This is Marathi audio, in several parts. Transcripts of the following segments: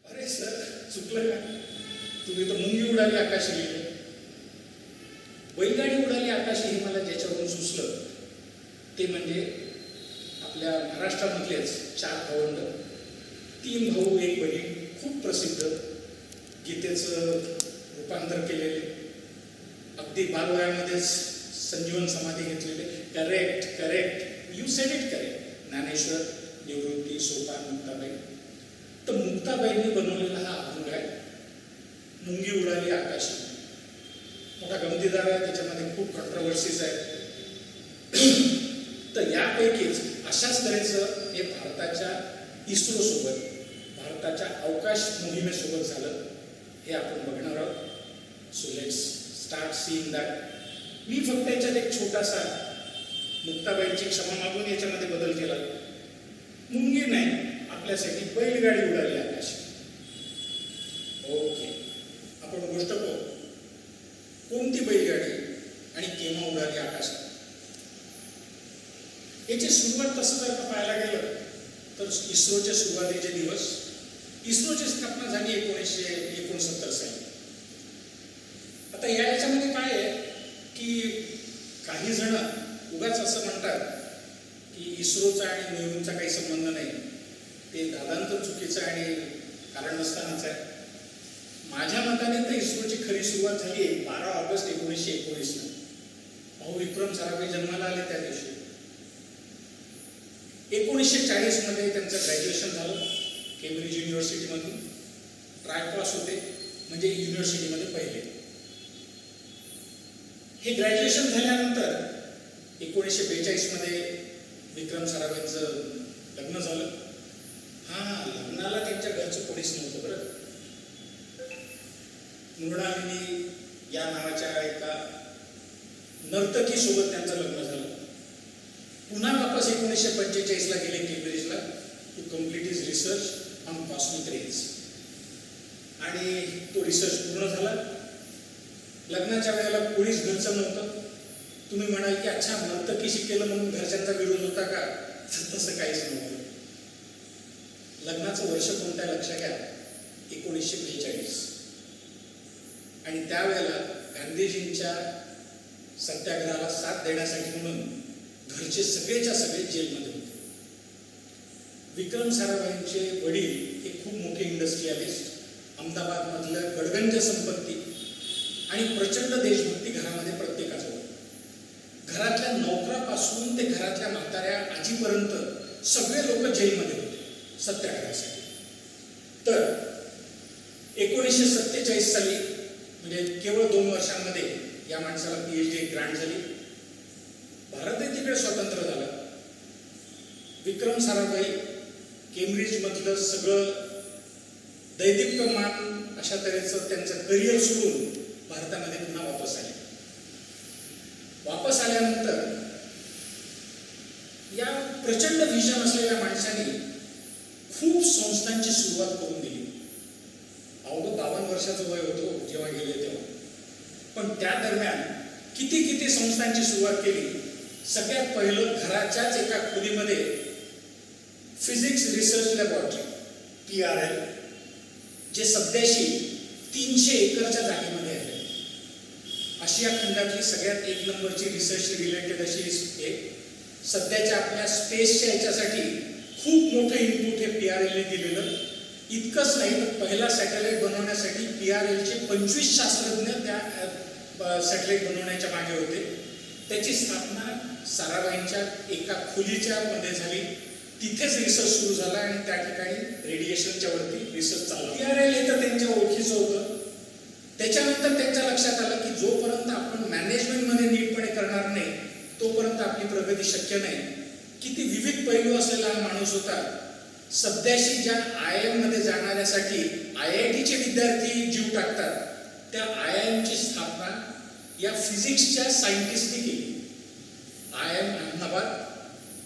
अरे सर, चुकलं का? तुम्ही तर मुंगी उडाली आकाशी लिहिलं. बैलगाडी उडाली आकाशी हे मला ज्याच्यावरून सुचलं ते म्हणजे आपल्या महाराष्ट्रामधलेच 4 भावंड, 3 भाऊ 1 बहीण, खूप प्रसिद्ध, गीतेचं रूपांतर केलेले, अगदी बालवयामध्येच संजीवन समाधी घेतलेले. Correct, you said it correct. Dnyaneshwar, Nivrutti, Sopan, Muktabai. तर मुक्ताबाईंनी बनवलेला हा अभंग आहे, मुंगी उडाली आकाशी. मोठा गमतीदार आहे, त्याच्यामध्ये खूप कंट्रोवर्सीज आहेत. तर यापैकीच अशाच तऱ्हेचं हे भारताच्या इस्रो सोबत, भारताच्या अवकाश मोहिमेसोबत झालं, हे आपण बघणार आहोत. So let's start seeing that. मी फक्त याच्यात एक छोटासा, मुक्ताबाईंची क्षमा मागून याच्यामध्ये बदल केला. मुंगी नाही, आपल्यासाठी बैलगाडी उडाली आकाशी. ओके, आपण गोष्ट पाहू. कोणती बैलगाडी आणि केव्हा उडाली आकाशात? याची सुरुवात तसं जर पाहायला गेलं तर इस्रोचे सुरुवातीचे दिवस, इस्रोची स्थापना झाली 1969 साली. आता याच्यामध्ये काय आहे की काही जण उगाच असं म्हणतात की इस्रोचा आणि नेहरूंचा काही संबंध नाही, ते दादांत चुकीचं आणि कारण नसतानाच आहे. माझ्या मताने तर इस्रोची खरी सुरुवात झाली 12 ऑगस्ट 1919 ला. भाऊ विक्रम साराभाई जन्माला आले त्या दिवशी. 1940 मध्ये त्यांचं ग्रॅज्युएशन झालं केम्ब्रिज युनिव्हर्सिटीमधून. ट्राय पास होते, म्हणजे युनिव्हर्सिटीमध्ये पहिले. हे ग्रॅज्युएशन झाल्यानंतर 1942 मध्ये विक्रम साराभाईंचं लग्न झालं. लग्नाला त्यांच्या घरचं कोणीच नव्हतं बरं. मृणालिनी या नावाच्या एका नर्तकी सोबत त्यांचं लग्न झालं. पुन्हा वापस 1945 ला गेले केम्ब्रिजला to complete his research on cosmic rays. आणि तो रिसर्च पूर्ण झाला. लग्नाच्या वेळेला कोणीच घरचं नव्हतं. तुम्ही म्हणाल की अच्छा, नर्तकी शिकेलं म्हणून घरच्यांचा विरोध होता का? तसं काहीच नव्हतं. लग्नाचं वर्ष कोणत्या लक्षात घ्या, 1942. आणि त्यावेळेला गांधीजींच्या सत्याग्रहाला साथ देण्यासाठी म्हणून घरचे सगळेच्या सगळे जेलमध्ये होते. विक्रम साराभाईंचे वडील हे खूप मोठे इंडस्ट्रियलिस्ट, अहमदाबादमधल्या गडगंज संपत्ती आणि प्रचंड देशभक्ती घरामध्ये प्रत्येकाचं होतं. घरातल्या नोकरापासून ते घरातल्या म्हाताऱ्या आजीपर्यंत सगळे लोक जेलमध्ये होते सत्याग्रहासाठी. तर 1947 साली, म्हणजे केवळ 2 वर्षांमध्ये या माणसाला PhD ग्रांट झाली. भारतही तिकडे स्वतंत्र झाला. विक्रम साराभाई केम्ब्रिजमधलं सगळं दैदिप्यमान अशा तऱ्हेचं त्यांचं करिअर सोडून भारतामध्ये पुन्हा वापस आले. वापस आल्यानंतर या प्रचंड विजन असलेल्या माणसाने खूप संस्थांची सुरुवात करून दिली. अवघं 52 वर्षाचं वय होतं जेव्हा गेले तेव्हा. पण त्या दरम्यान किती संस्थांची सुरुवात केली. सगळ्यात पहिलं घराच्याच एका खोलीमध्ये फिजिक्स रिसर्च लॅबोरेटरी PRL, जे सध्याशी 300 एकरच्या जागेमध्ये आहे. आशिया खंडातली सगळ्यात 1 नंबरची रिसर्च रिलेटेड अशी एक. सध्याच्या आपल्या स्पेसच्या याच्यासाठी खूप मोठं इनपुट हे PRLने दिलेलं. इतकंच नाही तर पहिला सॅटेलाइट बनवण्यासाठी PRLचे 25 शास्त्रज्ञ त्या सॅटेलाइट बनवण्याच्या मागे होते. त्याची स्थापना साराभाईंच्या एका खोलीच्या मध्ये झाली. तिथेच रिसर्च सुरू झाला आणि त्या ठिकाणी रेडिएशनच्या वरती रिसर्च चालला. PRL हे तर त्यांच्या ओळखीचं होतं. त्याच्यानंतर त्यांच्या लक्षात आलं की जोपर्यंत आपण मॅनेजमेंटमध्ये नीटपणे करणार नाही तोपर्यंत आपली प्रगती शक्य नाही. किती विविध पैलू असलेला हा माणूस होता. सध्याशी ज्या IIM मध्ये जाणाऱ्यासाठी IITचे विद्यार्थी जीव टाकतात, त्या IIM ची स्थापना या फिजिक्सच्या सायंटिस्टने केली. IIM अहमदाबाद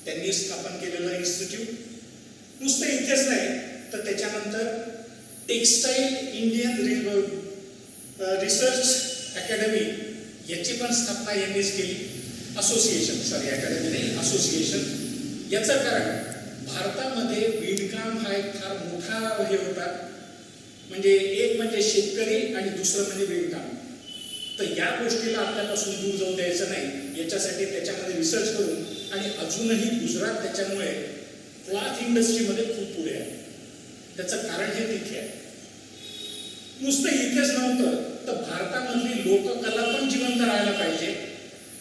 त्यांनी स्थापन केलेलं इन्स्टिट्यूट. नुसतं इथेच नाही तर त्याच्यानंतर टेक्सटाईल इंडियन रिसर्च अकॅडमी याची पण स्थापना यांनीच केली. अकॅडमी नाही, असोसिएशन. याचं कारण भारतामध्ये विणकाम हा एक फार मोठा हे होता. म्हणजे एक म्हणजे शेतकरी आणि दुसरं म्हणजे विणकाम. तर या गोष्टीला आपल्यापासून दूर जाऊ द्यायचं नाही. याच्यासाठी त्याच्यामध्ये रिसर्च करून आणि अजूनही गुजरात त्याच्यामुळे क्लॉथ इंडस्ट्रीमध्ये खूप पुढे आहे. त्याचं कारण हे तिथे आहे. नुसतं इथेच नव्हतं तर भारतामधली लोककला पण जिवंत राहायला पाहिजे.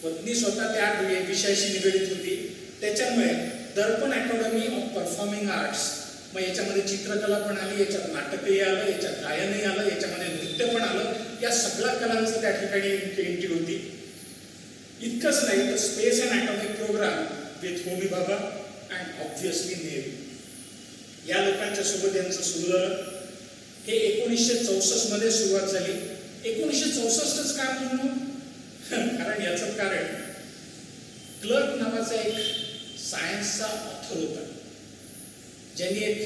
पत्नी स्वतः त्या विषयाशी निगडीत होती. त्याच्यामुळे दर्पण अकॅडमी ऑफ परफॉर्मिंग आर्ट्स, मग याच्यामध्ये चित्रकला पण आली, याच्यात नाटकही आलं, याच्यात गायनही आलं, याच्यामध्ये नृत्य पण आलं. या सगळ्या कलांचं त्या ठिकाणी एंट्री होती. इतकंच नाही तर space and atomic program with Homi Bhabha and obviously Nehru या लोकांच्या सोबत यांचं सुरू झालं. हे 1964 मध्ये सुरुवात झाली. 1964च का म्हणून? कारण याचं कारण क्लर्क नावाचा एक सायन्सचा ऑथर होता, ज्यांनी एक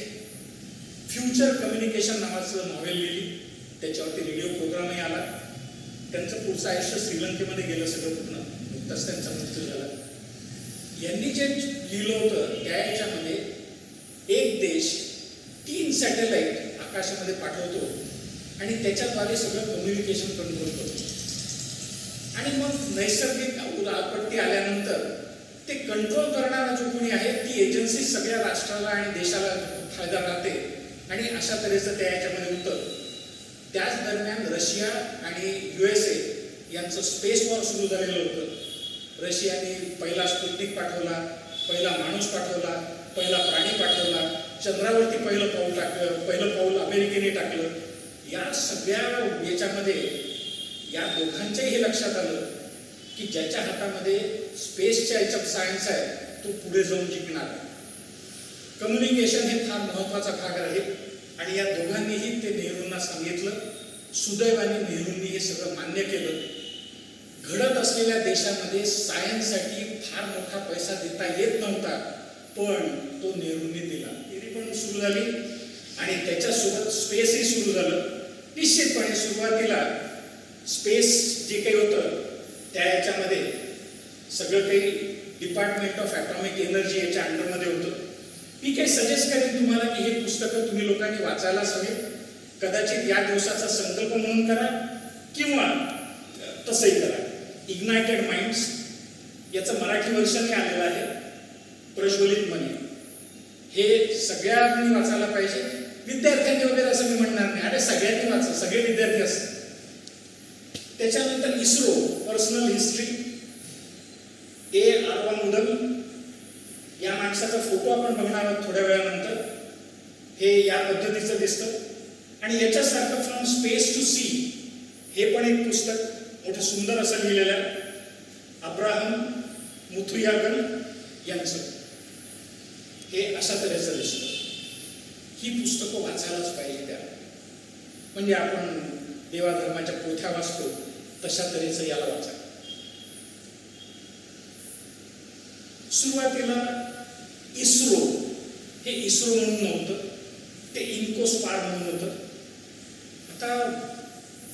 फ्युचर कम्युनिकेशन नावाचं नॉवेल लिहिली. त्याच्यावरती रेडिओ प्रोग्रामही आला. त्यांचं पुढचं आयुष्य श्रीलंकेमध्ये गेलं सगळं पूर्ण. नुकताच त्यांचा मृत्यू झाला. यांनी जे लिहिलं होतं त्या याच्यामध्ये एक देश 3 सॅटेलाइट आकाशामध्ये पाठवतो आणि त्याच्याद्वारे सगळं कम्युनिकेशन कंट्रोल करतो. आणि मग नैसर्गिक आपत्ती आल्यानंतर ते कंट्रोल करणारा जो कोणी आहे ती एजन्सी सगळ्या राष्ट्राला आणि देशाला फायदा राहते. आणि अशा तऱ्हेचं त्या याच्यामध्ये होतं. त्याच दरम्यान रशिया आणि USA यांचं स्पेस वॉर सुरू झालेलं होतं. रशियाने पहिला स्पुटनिक पाठवला, पहिला माणूस पाठवला, पहिला प्राणी पाठवला, चंद्रावरती पहिलं पाऊल अमेरिकेने टाकलं. या सगळ्या याच्यामध्ये या दोघांच्याही हे लक्षात आलं की ज्याच्या हातामध्ये स्पेसच्या याच्यात सायन्स आहे तो पुढे जाऊन जिंकणार. कम्युनिकेशन हे फार महत्त्वाचा भाग आहे. आणि या दोघांनीही ते नेहरूंना सांगितलं. सुदैवाने नेहरूंनी हे सगळं मान्य केलं. घडत असलेल्या देशामध्ये सायन्ससाठी फार मोठा पैसा देता येत नव्हता, पण तो नेहरूंनी दिला. ती पण सुरू झाली आणि त्याच्यासोबत स्पेसही सुरू झालं. निश्चितपणे सुरुवातीला स्पेस जे काही होतं त्या याच्यामध्ये सगळं काही डिपार्टमेंट ऑफ ॲटॉमिक एनर्जी याच्या अंडरमध्ये होतं. मी काही सजेस्ट करेन तुम्हाला की हे पुस्तकं तुम्ही लोकांनी वाचायलाच हवे. कदाचित या दिवसाचा संकल्प म्हणून करा किंवा तसंही करा. इग्नायटेड माइंड्स याचं मराठी वर्षनही आलेलं आहे, प्रज्वलित मने. हे सगळ्यांनी वाचायला पाहिजे. विद्यार्थ्यांनी वगैरे असं मी म्हणणार नाही. अरे सगळ्यांनी वाचा, सगळे विद्यार्थी असतात. त्याच्यानंतर इस्रो पर्सनल हिस्ट्री, A. या माणसाचा फोटो आपण बघणार आहोत थोड्या वेळानंतर. हे या पद्धतीचं दिसतं. आणि याच्यासारखं फ्रॉम स्पेस टू सी हे पण एक पुस्तक मोठं सुंदर असं लिहिलेलं आहे, अब्राहम मुथुयागन यांचं. हे अशा तऱ्हेचं दिसतं. ही पुस्तकं वाचायलाच पाहिजे. त्या म्हणजे आपण देवाधर्माच्या पोथ्या वाचतो तशा तऱ्हेचं याला वाचा. सुरुवातीला इस्रो हे इस्रो म्हणून नव्हतं, ते इन्कोस्पार म्हणून होतं. आता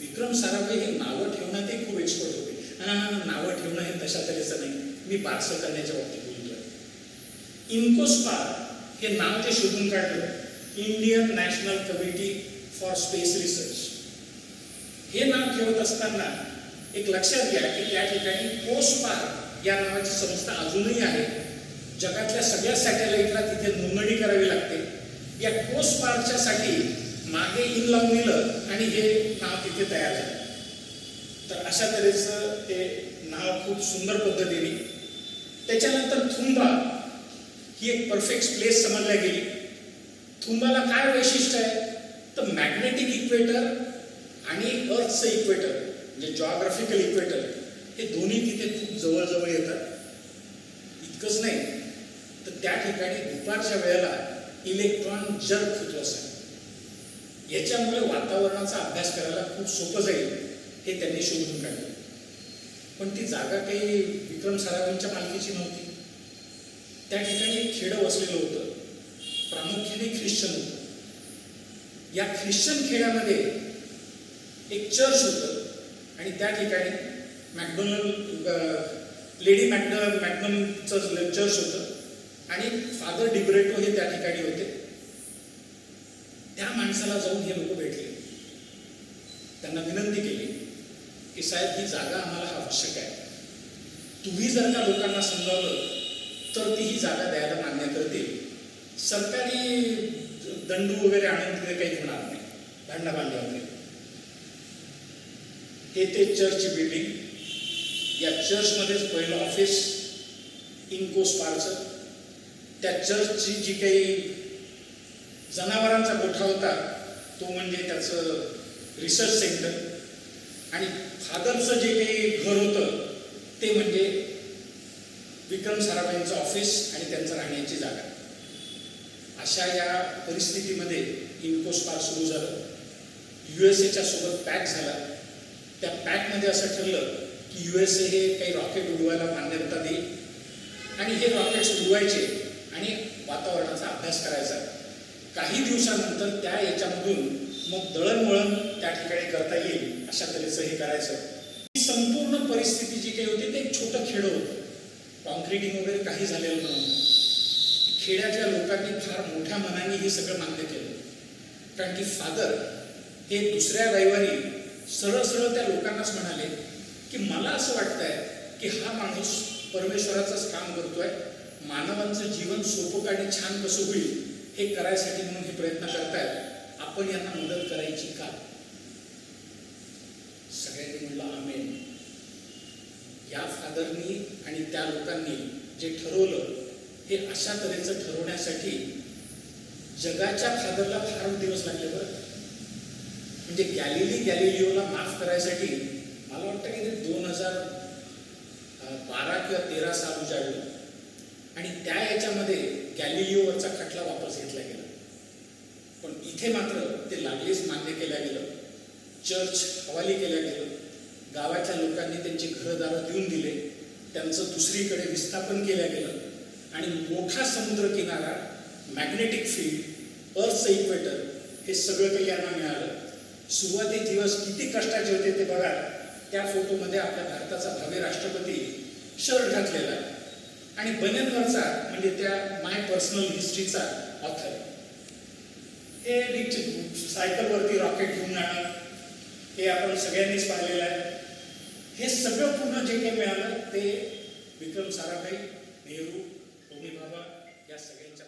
विक्रम साराभाई हे नावं ठेवण्यातही खूप एक्सपर्ट होते. नावं ठेवणं हे तशा तऱ्हेचं नाही, मी बारसं करण्याच्या बाबतीत बोलतोय. इन्कोस्पार हे नाव ते शोधून काढलं, Indian national committee for space research. हे नाव ठेवत असताना एक लक्षात घ्या की त्या ठिकाणी कोस्पार या नावाची संस्था अजूनही आहे. जगातल्या सगळ्या सॅटेलाइटला तिथे नोंदणी करावी लागते. या कोस्पारच्या साठी मागे इन लावून दिलं आणि हे नाव तिथे तयार झालं. तर अशा तऱ्हेचं ते नाव खूप सुंदर पद्धतीने. त्याच्यानंतर थुंबा ही एक परफेक्ट प्लेस समजल्या गेली. थुंबाला काय वैशिष्ट्य आहे तर मॅग्नेटिक इक्वेटर आणि अर्थचं इक्वेटर म्हणजे जॉग्राफिकल इक्वेटर हे दोन्ही तिथे खूप जवळजवळ येतात. इतकंच नाही तर त्या ठिकाणी दुपारच्या वेळेला इलेक्ट्रॉन जर्क होतो असं. याच्यामुळे वातावरणाचा अभ्यास करायला खूप सोपं जाईल हे त्यांनी शोधून काढलं. पण ती जागा काही विक्रम साराभाईंच्या मालकीची नव्हती. त्या ठिकाणी एक खेडं वसलेलं होतं, प्रामुख्याने ख्रिश्चन होतं. या ख्रिश्चन खेड्यामध्ये एक चर्च होतं आणि त्या ठिकाणी लेडी मॅकडनमचं चर्च होतं आणि फादर डिब्रेटो हे त्या ठिकाणी होते. त्या माणसाला जाऊन हे लोक भेटले, त्यांना विनंती केली की साहेब ही जागा आम्हाला आवश्यक आहे, तुम्ही जर का लोकांना समजावलं तर ती ही जागा द्यायला मान्य करतील, सरकारी दंडू वगैरे आणून तिथे काही होणार नाही, भांडाभांडी वगैरे. हे ते चर्चची बिल्डिंग, या चर्चमध्येच पहिलं ऑफिस इनकोस पारचं. त्या चर्चची जी काही जनावरांचा गोठा होता तो म्हणजे त्याचं रिसर्च सेंटर, आणि फादरचं जे काही घर होतं ते म्हणजे विक्रम साराभाईंचं ऑफिस आणि त्यांचं राहण्याची जागा. अशा या परिस्थितीमध्ये इनकोस पार्क सुरू झालं. USA सोबत पॅक झाला. त्या पॅकमध्ये असं ठरलं की USA हे काही रॉकेट उडवायला मान्यता देईल आणि हे रॉकेट्स उडवायचे आणि वातावरणाचा अभ्यास करायचा. काही दिवसानंतर त्या याच्यामधून मग दळणवळण त्या ठिकाणी करता येईल अशा तऱ्हेचं हे करायचं. ही संपूर्ण परिस्थिती जी काही होती ते एक छोटं खेडं होतं, कॉन्क्रिटिंग वगैरे काही झालेलं नव्हतं. खेड्यातल्या लोकांनी फार मोठ्या मनाने हे सगळं मान्य केलं, कारण की फादर हे दुसऱ्या रविवारी सरळ सरळ त्या लोकांनाच म्हणाले की मला असं वाटतंय की हा माणूस परमेश्वराचंच काम करतोय, मानवांचं जीवन सोपं आणि छान कसं होईल हे करायसाठी म्हणून हे प्रयत्न करतायत, आपण यांना मदत करायची का? सगळ्यांनी म्हणलं आमेन. या फादरनी आणि त्या लोकांनी जे ठरवलं हे अशा तऱ्हेचं ठरवण्यासाठी जगाच्या फादरला फार दिवस लागले बरं. म्हणजे गॅलिलिओला माफ करायसाठी मला वाटतं की ते 2012 किंवा 13 साल उजाडलं आणि त्या याच्यामध्ये गॅलिलिओवरचा खटला वापस घेतला गेला. पण इथे मात्र ते लागलीच मान्य केलं गेलं, चर्च हवाली केलं गेलं, गावाच्या लोकांनी त्यांची घरदारं देऊन दिले, त्यांचं दुसरीकडे विस्थापन केलं गेलं आणि मोठा समुद्र किनारा, मॅग्नेटिक फील्ड, अर्थचं इक्वेटर हे सगळं काही यांना मिळालं. सुरुवातीचे दिवस किती कष्टाचे होते ते बघा. त्या फोटोमध्ये आपल्या भारताचा भावी राष्ट्रपती शर्ट घातलेला आणि बनियनवरचा म्हणजे त्या माय पर्सनल हिस्ट्रीचा ऑथर. हे सायकलवरती रॉकेट घेऊन जाणं हे आपण सगळ्यांनीच पाहिलेलं आहे. हे सगळं पूर्ण जे काही मिळालं ते विक्रम साराभाई, नेहरू, होमी भाभा या सगळ्यांच्या